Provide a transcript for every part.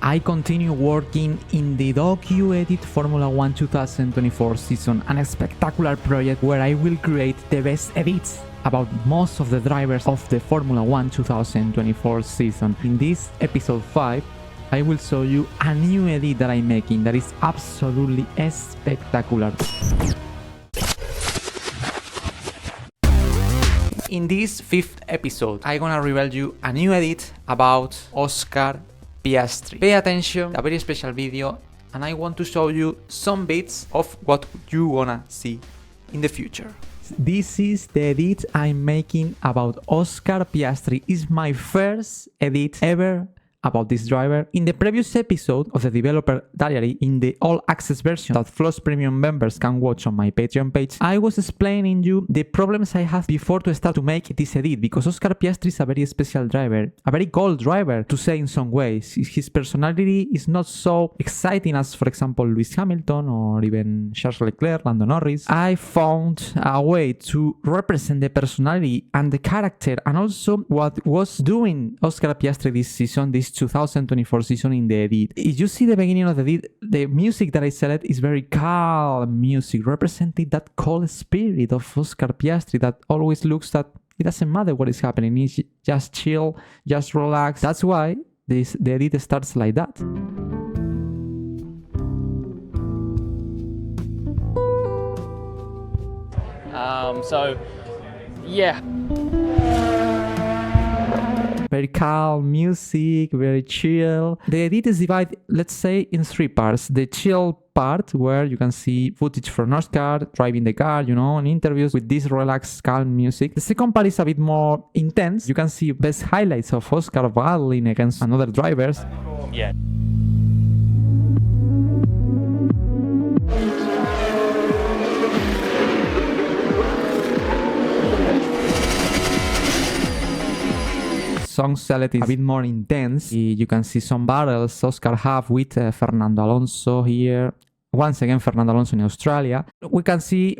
I continue working in the docu-edit Formula 1 2024 season, a spectacular project where I will create the best edits about most of the drivers of the Formula 1 2024 season. In this episode 5, I will show you a new edit that I'm making that is absolutely spectacular. In this 5th episode, I'm gonna reveal you a new edit about Oscar Piastri. Pay attention, a very special video, and I want to show you some bits of what you wanna see in the future. This is the edit I'm making about Oscar Piastri. It's my first edit ever about this driver. In the previous episode of the developer diary, in the all access version that Floss Premium members can watch on my Patreon page, I was explaining you the problems I had before to start to make this edit, because Oscar Piastri is a very special driver, a very cold driver to say in some ways. His personality is not so exciting as, for example, Lewis Hamilton or even Charles Leclerc, Lando Norris. I found a way to represent the personality and the character, and also what was doing Oscar Piastri this season, this 2024 season in the edit. If you see the beginning of the edit, the music that I select is very calm music, representing that cold spirit of Oscar Piastri that always looks that it doesn't matter what is happening, he's just chill, just relax. That's why the edit starts like that. Yeah. Very calm music, very chill. The edit is divided, let's say, in 3 parts. The chill part, where you can see footage from Oscar driving the car, and interviews with this relaxed, calm music. The second part is a bit more intense. You can see best highlights of Oscar battling against another drivers. Yeah. Song select is a bit more intense. You can see some battles Oscar have with Fernando Alonso here. Once again, Fernando Alonso in Australia. We can see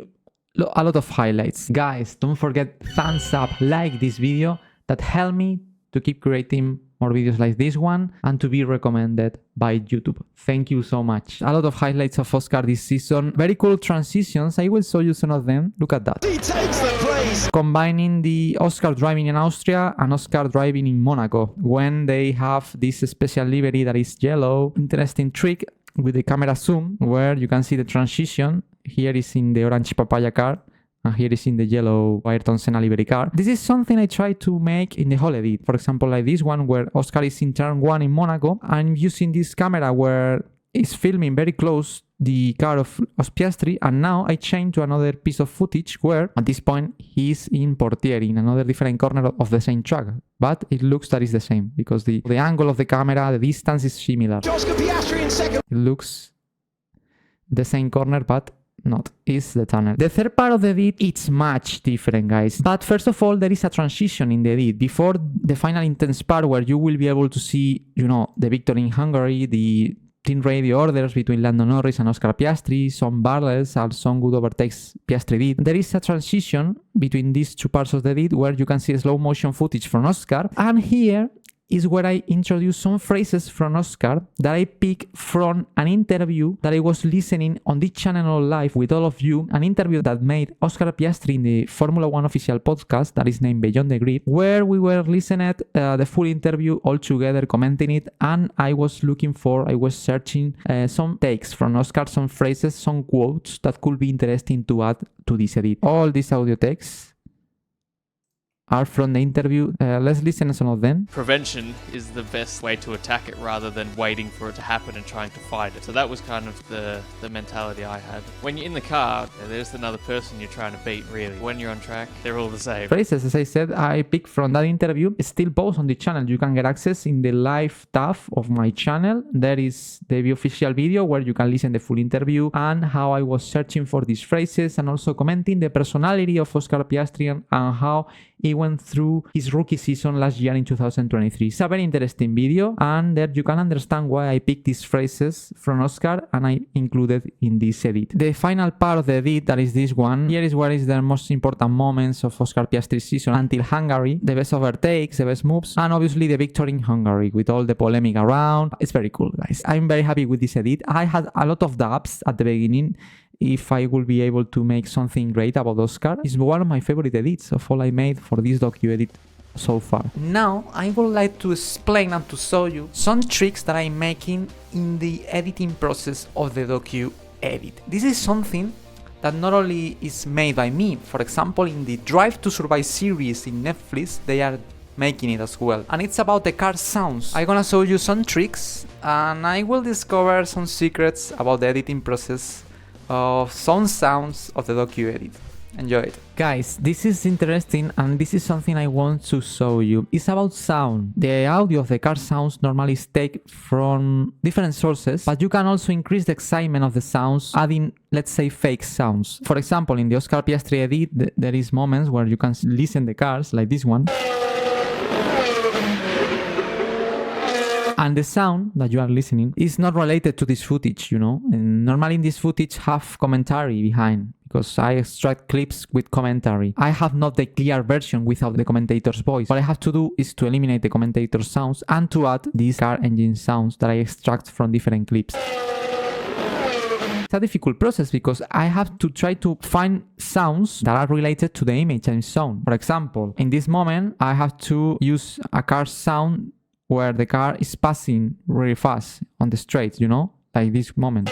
a lot of highlights. Guys, don't forget thumbs up, like this video. That help me to keep creating more videos like this one and to be recommended by YouTube. Thank you so much. A lot of highlights of Oscar this season. Very cool transitions. I will show you some of them. Look at that. He takes the place. Combining the Oscar driving in Austria and Oscar driving in Monaco, when they have this special livery that is yellow. Interesting trick with the camera zoom, where you can see the transition. Here is in the orange papaya car, and here is in the yellow Ayrton Senna livery car. This is something I try to make in the whole edit. For example, like this one where Oscar is in turn 1 in Monaco. I'm using this camera where it's filming very close the car of Piastri, and now I change to another piece of footage where at this point he's in Portieri, in another different corner of the same track. But it looks that is the same, because the angle of the camera, the distance is similar. Oscar Piastri in second. It looks the same corner, but not is the tunnel. The third part of the edit, it's much different, guys. But first of all, there is a transition in the edit before the final intense part, where you will be able to see, the victory in Hungary, the team radio orders between Lando Norris and Oscar Piastri, some battles and some good overtakes Piastri did. There is a transition between these 2 parts of the edit where you can see slow motion footage from Oscar, and here is where I introduce some phrases from Oscar that I pick from an interview that I was listening on this channel live with all of you, an interview that made Oscar Piastri in the Formula 1 official podcast that is named Beyond the Grid, where we were listening the full interview all together, commenting it, and I was searching some takes from Oscar, some phrases, some quotes that could be interesting to add to this edit. All these audio takes are from the interview. Let's listen to some of them. Prevention is the best way to attack it rather than waiting for it to happen and trying to fight it. So that was kind of the mentality I had. When you're in the car, there's another person you're trying to beat, really. When you're on track, they're all the same. Phrases, as I said, I picked from that interview. It's still posted on the channel. You can get access in the live tab of my channel. There is the official video where you can listen to the full interview and how I was searching for these phrases, and also commenting the personality of Oscar Piastri and how it went through his rookie season last year in 2023. It's a very interesting video, and there you can understand why I picked these phrases from Oscar and I included in this edit. The final part of the edit, that is this one, here is where is the most important moments of Oscar Piastri's season until Hungary, the best overtakes, the best moves, and obviously the victory in Hungary with all the polemic around. It's very cool, guys. I'm very happy with this edit. I had a lot of doubts at the beginning if I will be able to make something great about Oscar. It's one of my favorite edits of all I made for this docu edit so far. Now I would like to explain and to show you some tricks that I'm making in the editing process of the docu edit. This is something that not only is made by me. For example, in the Drive to Survive series in Netflix, they are making it as well, and it's about the car sounds. I'm gonna show you some tricks and I will discover some secrets about the editing process of some sounds of the docu edit. Enjoy it. Guys, this is interesting and this is something I want to show you. It's about sound. The audio of the car sounds normally is taken from different sources, but you can also increase the excitement of the sounds adding, let's say, fake sounds. For example, in the Oscar Piastri edit, there is moments where you can listen the cars, like this one. And the sound that you are listening is not related to this footage, you know. And normally in this footage have commentary behind, because I extract clips with commentary. I have not the clear version without the commentator's voice. What I have to do is to eliminate the commentator's sounds and to add these car engine sounds that I extract from different clips. It's a difficult process because I have to try to find sounds that are related to the image I'm showing. For example, in this moment, I have to use a car sound where the car is passing really fast on the straight, you know, like this moment.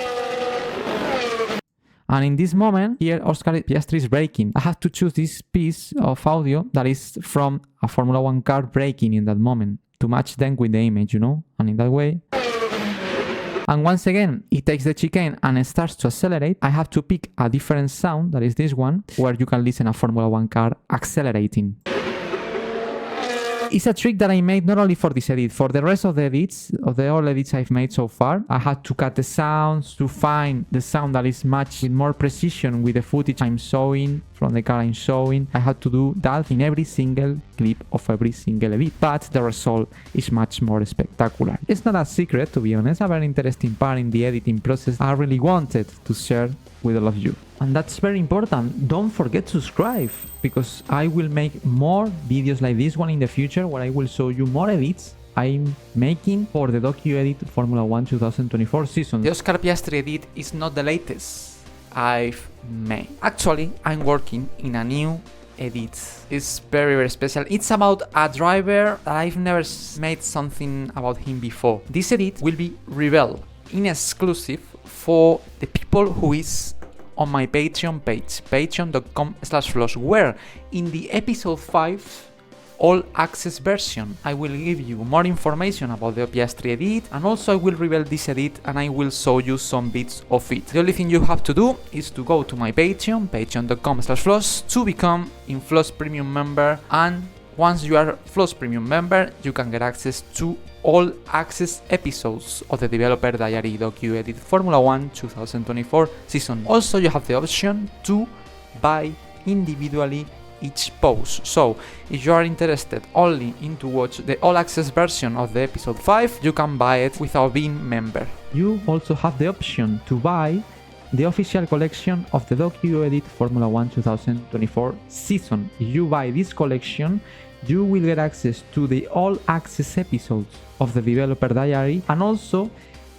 And in this moment, here Oscar Piastri is braking. I have to choose this piece of audio that is from a Formula 1 car braking in that moment to match them with the image, you know, and in that way. And once again, it takes the chicane and it starts to accelerate. I have to pick a different sound, that is this one, where you can listen a Formula 1 car accelerating. It's a trick that I made not only for this edit, for the rest of the edits, of the all edits I've made so far. I had to cut the sounds to find the sound that is matched with more precision with the footage I'm showing, from the car I'm showing. I had to do that in every single clip of every single edit, but the result is much more spectacular. It's not a secret, to be honest, a very interesting part in the editing process I really wanted to share with all of you. And that's very important. Don't forget to subscribe, because I will make more videos like this one in the future where I will show you more edits I'm making for the docu edit Formula 1 2024 season. The Oscar Piastri edit is not the latest I've made. Actually, I'm working in a new edit. It's very, very special. It's about a driver that I've never made something about him before. This edit will be revealed in exclusive for the people who is on my Patreon page, patreon.com/floss, where in the episode 5 all access version I will give you more information about the Piastri edit, and also I will reveal this edit and I will show you some bits of it. The only thing you have to do is to go to my Patreon, patreon.com/floss, to become a Floss Premium member, and once you are a Floss Premium member you can get access to all access episodes of the Developer Diary docu edit Formula 1 2024 season. Also, you have the option to buy individually each post. So if you are interested only in to watch the all access version of the episode 5, you can buy it without being member. You also have the option to buy the official collection of the docu edit Formula 1 2024 season. If you buy this collection, you will get access to the all access episodes of the Developer Diary, and also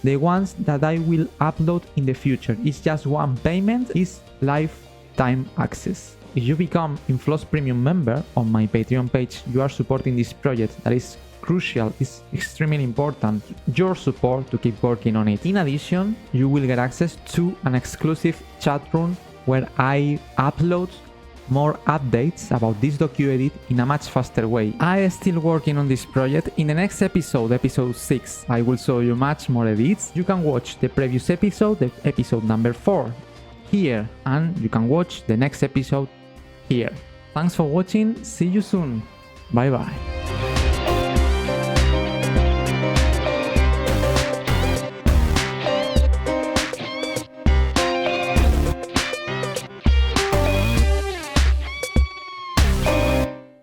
the ones that I will upload in the future. It's just one payment, it's lifetime access. If you become a Floss Premium member on my Patreon page, you are supporting this project that is crucial, it's extremely important, your support to keep working on it. In addition, you will get access to an exclusive chat room where I upload more updates about this docu edit in a much faster way. I am still working on this project. In the next episode, episode 6, I will show you much more edits. You can watch the previous episode, the episode number 4, here, and you can watch the next episode here. Thanks for watching, see you soon, bye bye.